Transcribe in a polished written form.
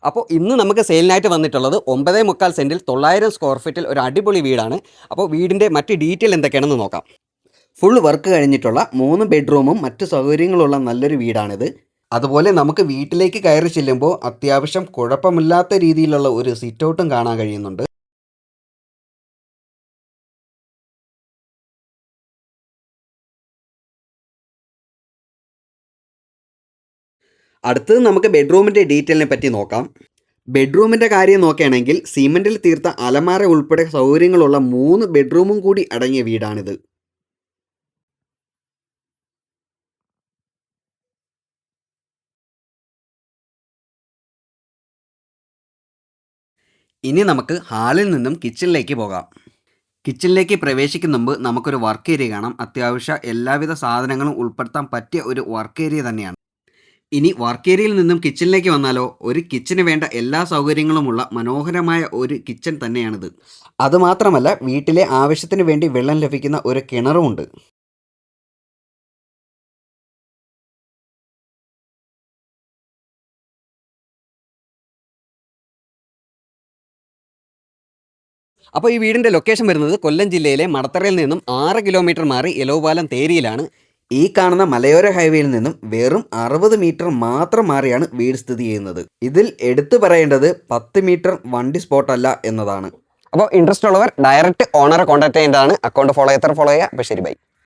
അപ്പോൾ ഇന്ന് നമുക്ക് സെയിലിനായിട്ട് വന്നിട്ടുള്ളത് 9.25 സെൻറ്റിൽ 900 സ്ക്വയർ ഫീറ്റിൽ ഒരു അടിപൊളി വീടാണ്. അപ്പോൾ വീടിൻ്റെ മറ്റ് ഡീറ്റെയിൽ എന്തൊക്കെയാണെന്ന് നോക്കാം. ഫുൾ വർക്ക് കഴിഞ്ഞിട്ടുള്ള 3 ബെഡ്റൂമും മറ്റ് സൗകര്യങ്ങളുള്ള നല്ലൊരു വീടാണിത്. അതുപോലെ നമുക്ക് വീട്ടിലേക്ക് കയറി ചെല്ലുമ്പോൾ അത്യാവശ്യം കുഴപ്പമില്ലാത്ത രീതിയിലുള്ള ഒരു സിറ്റ് ഔട്ടും കാണാൻ കഴിയുന്നുണ്ട്. അടുത്തത് നമുക്ക് ബെഡ്റൂമിൻ്റെ ഡീറ്റെയിലിനെ പറ്റി നോക്കാം. ബെഡ്റൂമിൻ്റെ കാര്യം നോക്കുകയാണെങ്കിൽ സിമെൻറ്റിൽ തീർത്ത അലമാര ഉൾപ്പെടെ സൗകര്യങ്ങളുള്ള 3 ബെഡ്റൂമും കൂടി അടങ്ങിയ വീടാണിത്. ഇനി നമുക്ക് ഹാളിൽ നിന്നും കിച്ചണിലേക്ക് പോകാം. കിച്ചണിലേക്ക് പ്രവേശിക്കുന്ന മുമ്പ് നമുക്കൊരു വർക്ക് ഏരിയ കാണാം. അത്യാവശ്യം എല്ലാവിധ സാധനങ്ങളും ഉൾപ്പെടുത്താൻ പറ്റിയ ഒരു വർക്ക് ഏരിയ തന്നെയാണ്. ഇനി വർക്ക് ഏരിയയിൽ നിന്നും കിച്ചണിലേക്ക് വന്നാലോ, ഒരു കിച്ചന് വേണ്ട എല്ലാ സൗകര്യങ്ങളുമുള്ള മനോഹരമായ ഒരു കിച്ചൺ തന്നെയാണിത്. അതുമാത്രമല്ല വീട്ടിലെ ആവശ്യത്തിന് വേണ്ടി വെള്ളം ലഭിക്കുന്ന ഒരു കിണറുമുണ്ട്. അപ്പോൾ ഈ വീടിൻ്റെ ലൊക്കേഷൻ വരുന്നത് കൊല്ലം ജില്ലയിലെ മടത്തറയിൽ നിന്നും 6 കിലോമീറ്റർ മാറി എലോപാലം തേരിയിലാണ്. ഈ കാണുന്ന മലയോര ഹൈവേയിൽ നിന്നും വെറും 60 മീറ്റർ മാത്രം മാറിയാണ് വീട് സ്ഥിതി ചെയ്യുന്നത്. ഇതിൽ എടുത്തു പറയേണ്ടത് 10 മീറ്റർ വണ്ടി സ്പോട്ട് അല്ല എന്നതാണ്. അപ്പോൾ ഇൻട്രസ്റ്റ് ഉള്ളവർ ഡയറക്റ്റ് ഓണറെ കോൺടാക്ട് ചെയ്യേണ്ടതാണ്. അക്കൗണ്ട് ഫോളോ ചെയ്യുക. അപ്പോൾ ശരി, ബൈ.